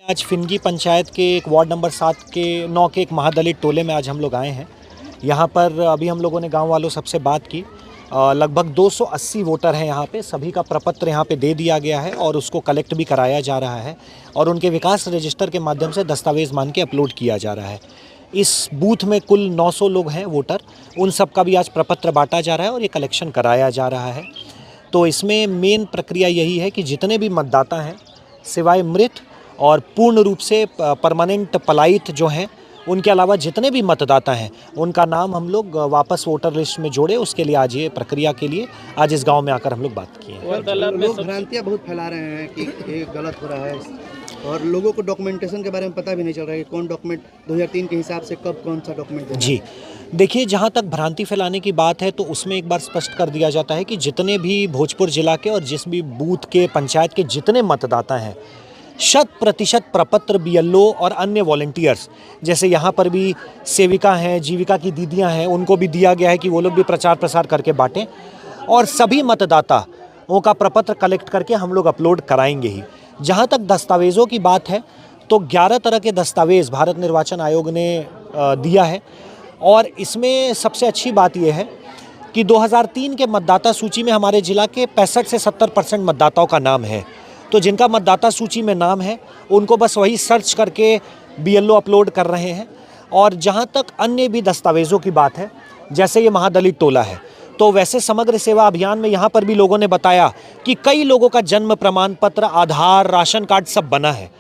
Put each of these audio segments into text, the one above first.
आज फिनगी पंचायत के एक वार्ड नंबर 7 के 9 के एक महादलित टोले में आज हम लोग आए हैं। यहाँ पर अभी हम लोगों ने गांव वालों सबसे बात की। लगभग 280 वोटर हैं यहाँ पे। सभी का प्रपत्र यहाँ पे दे दिया गया है और उसको कलेक्ट भी कराया जा रहा है और उनके विकास रजिस्टर के माध्यम से दस्तावेज मान के अपलोड किया जा रहा है। इस बूथ में कुल 900 लोग हैं वोटर, उन सब का भी आज प्रपत्र बांटा जा रहा है और ये कलेक्शन कराया जा रहा है। तो इसमें मेन प्रक्रिया यही है कि जितने भी मतदाता हैं सिवाय मृत और पूर्ण रूप से परमानेंट पलायित जो हैं, उनके अलावा जितने भी मतदाता हैं उनका नाम हम लोग वापस वोटर लिस्ट में जोड़े। उसके लिए आज ये प्रक्रिया के लिए आज इस गांव में आकर हम लोग बात किए हैं। लोग भ्रांतियाँ बहुत फैला रहे हैं कि ये गलत हो रहा है और लोगों को डॉक्यूमेंटेशन के बारे में पता भी नहीं चल रहा है कि कौन डॉक्यूमेंट 2003 के हिसाब से कब कौन सा डॉक्यूमेंट देना है। जी देखिए, जहाँ तक भ्रांति फैलाने की बात है तो उसमें एक बार स्पष्ट कर दिया जाता है कि जितने भी भोजपुर जिला के और जिस भी बूथ के पंचायत के जितने मतदाता हैं 100% प्रपत्र BLO और अन्य वॉलंटियर्स, जैसे यहाँ पर भी सेविका हैं, जीविका की दीदियाँ हैं, उनको भी दिया गया है कि वो लोग भी प्रचार प्रसार करके बांटें और सभी मतदाताओं का प्रपत्र कलेक्ट करके हम लोग अपलोड कराएंगे ही। जहाँ तक दस्तावेज़ों की बात है तो 11 तरह के दस्तावेज़ भारत निर्वाचन आयोग ने दिया है और इसमें सबसे अच्छी बात यह है कि 2003 के मतदाता सूची में हमारे जिला के 65 से 70% मतदाताओं का नाम है। तो जिनका मतदाता सूची में नाम है उनको बस वही सर्च करके BLO अपलोड कर रहे हैं। और जहां तक अन्य भी दस्तावेज़ों की बात है, जैसे ये महादलित टोला है, तो वैसे समग्र सेवा अभियान में यहाँ पर भी लोगों ने बताया कि कई लोगों का जन्म प्रमाण पत्र, आधार, राशन कार्ड सब बना है।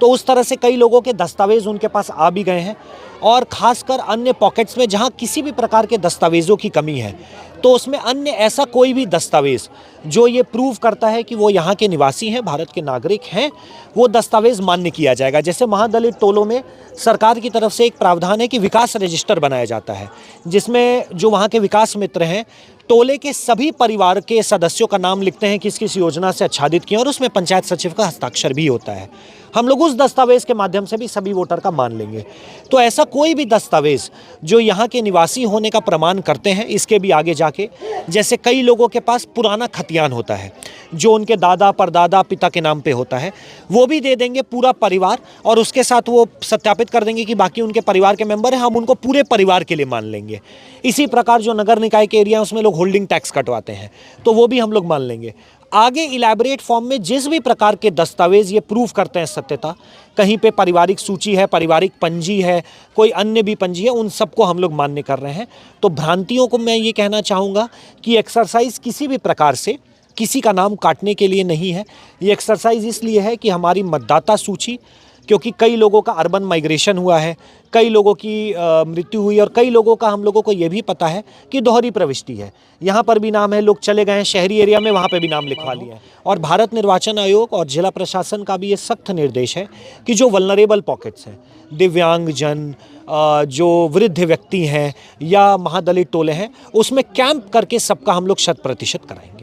तो उस तरह से कई लोगों के दस्तावेज़ उनके पास आ भी गए हैं और ख़ासकर अन्य पॉकेट्स में जहाँ किसी भी प्रकार के दस्तावेज़ों की कमी है तो उसमें अन्य ऐसा कोई भी दस्तावेज़ जो ये प्रूव करता है कि वो यहाँ के निवासी हैं, भारत के नागरिक हैं, वो दस्तावेज़ मान्य किया जाएगा। जैसे महादलित टोलों में सरकार की तरफ से एक प्रावधान है कि विकास रजिस्टर बनाया जाता है, जिसमें जो वहाँ के विकास मित्र हैं टोले के सभी परिवार के सदस्यों का नाम लिखते हैं किस किस योजना से आच्छादित किए और उसमें पंचायत सचिव का हस्ताक्षर भी होता है। हम लोग उस दस्तावेज़ के माध्यम से भी सभी वोटर का मान लेंगे। तो ऐसा कोई भी दस्तावेज़ जो यहाँ के निवासी होने का प्रमाण करते हैं, इसके भी आगे जाके जैसे कई लोगों के पास पुराना खतियान होता है जो उनके दादा परदादा पिता के नाम पे होता है, वो भी दे देंगे पूरा परिवार और उसके साथ वो सत्यापित कर देंगे कि बाकी उनके परिवार के मेंबर हैं, हम उनको पूरे परिवार के लिए मान लेंगे। इसी प्रकार जो नगर निकाय के एरिया उसमें लोग होल्डिंग टैक्स कटवाते हैं तो वो भी हम लोग मान लेंगे। आगे इलैबोरेट फॉर्म में जिस भी प्रकार के दस्तावेज ये प्रूफ करते हैं सत्यता, कहीं पे पारिवारिक सूची है, पारिवारिक पंजी है, कोई अन्य भी पंजी है, उन सबको हम लोग मान्य कर रहे हैं। तो भ्रांतियों को मैं ये कहना चाहूँगा कि एक्सरसाइज किसी भी प्रकार से किसी का नाम काटने के लिए नहीं है। ये एक्सरसाइज इसलिए है कि हमारी मतदाता सूची, क्योंकि कई लोगों का अर्बन माइग्रेशन हुआ है, कई लोगों की मृत्यु हुई और कई लोगों का हम लोगों को ये भी पता है कि दोहरी प्रविष्टि है। यहाँ पर भी नाम है, लोग चले गए हैं शहरी एरिया में, वहाँ पे भी नाम लिखवा लिया है। और भारत निर्वाचन आयोग और जिला प्रशासन का भी ये सख्त निर्देश है कि जो वल्नरेबल पॉकेट्स हैं, दिव्यांगजन, जो वृद्ध व्यक्ति हैं या महादलित टोले हैं, उसमें कैंप करके सबका हम लोग 100% कराएंगे।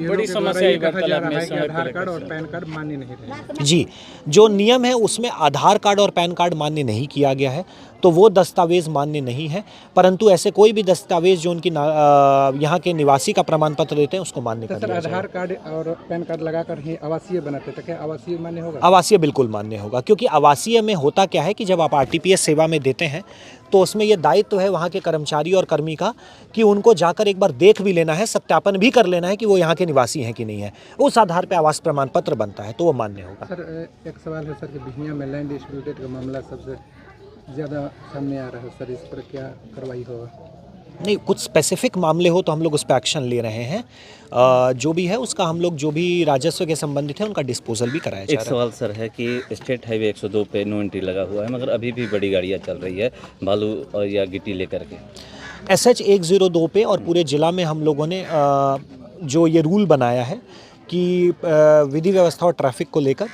बड़ी समस्या आधार कार्ड और पैन कार्ड मान्य नहीं रहे। जी, जो नियम है उसमें आधार कार्ड और पैन कार्ड मान्य नहीं किया गया है, तो वो दस्तावेज़ मान्य नहीं है। परंतु ऐसे कोई भी दस्तावेज़ जो उनकी यहाँ के निवासी का प्रमाण पत्र देते हैं उसको मान्य कर दिया जाएगा। आधार कार्ड और पैन कार्ड लगाकर ही आवासीय बनाते, तो क्या आवासीय मान्य होगा? आवासीय बिल्कुल मान्य होगा, क्योंकि आवासीय में होता क्या है कि जब आप RTPS सेवा में देते हैं तो उसमें ये दायित्व है वहाँ के कर्मचारी और कर्मी का कि उनको जाकर एक बार देख भी लेना है, सत्यापन भी कर लेना है कि वो यहाँ के निवासी हैं कि नहीं है। उस आधार पे आवास प्रमाण पत्र बनता है तो वो मान्य होगा। सर, एक सवाल है सर कि बिहिया में लैंड डिस्प्यूटेड का मामला सबसे ज़्यादा सामने आ रहा है सर, इस पर क्या कार्रवाई होगा? नहीं, कुछ स्पेसिफिक मामले हो तो हम लोग उस पर एक्शन ले रहे हैं। जो भी है उसका हम लोग जो भी राजस्व के संबंधित है उनका डिस्पोजल भी कराया जा रहा है। एक सवाल सर है कि स्टेट हाईवे 102 पे नो एंट्री लगा हुआ है, मगर अभी भी बड़ी गाड़ियां चल रही है बालू और या गिट्टी लेकर के। SH 102 पे और पूरे ज़िला में हम लोगों ने जो ये रूल बनाया है कि विधि व्यवस्था और ट्रैफिक को लेकर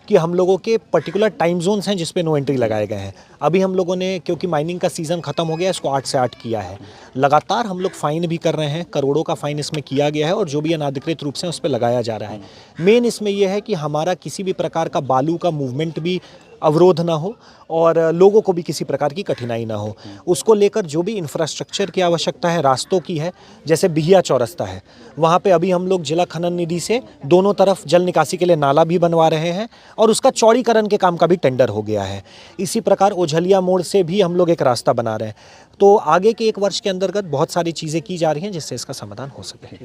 कि हम लोगों के पर्टिकुलर टाइम जोन्स हैं जिस पे नो एंट्री लगाए गए हैं। अभी हम लोगों ने, क्योंकि माइनिंग का सीज़न ख़त्म हो गया, इसको 8 से 8 किया है। लगातार हम लोग फ़ाइन भी कर रहे हैं, करोड़ों का फ़ाइन इसमें किया गया है और जो भी अनाधिकृत रूप से उस पर लगाया जा रहा है। मेन इसमें यह है कि हमारा किसी भी प्रकार का बालू का मूवमेंट भी अवरोध ना हो और लोगों को भी किसी प्रकार की कठिनाई ना हो। उसको लेकर जो भी इंफ्रास्ट्रक्चर की आवश्यकता है, रास्तों की है, जैसे बिहिया चौरस्ता है, वहाँ पे अभी हम लोग जिला खनन निधि से दोनों तरफ जल निकासी के लिए नाला भी बनवा रहे हैं और उसका चौड़ीकरण के काम का भी टेंडर हो गया है। इसी प्रकार ओझलिया मोड़ से भी हम लोग एक रास्ता बना रहे हैं। तो आगे के 1 वर्ष के अंतर्गत बहुत सारी चीज़ें की जा रही हैं जिससे इसका समाधान हो सके।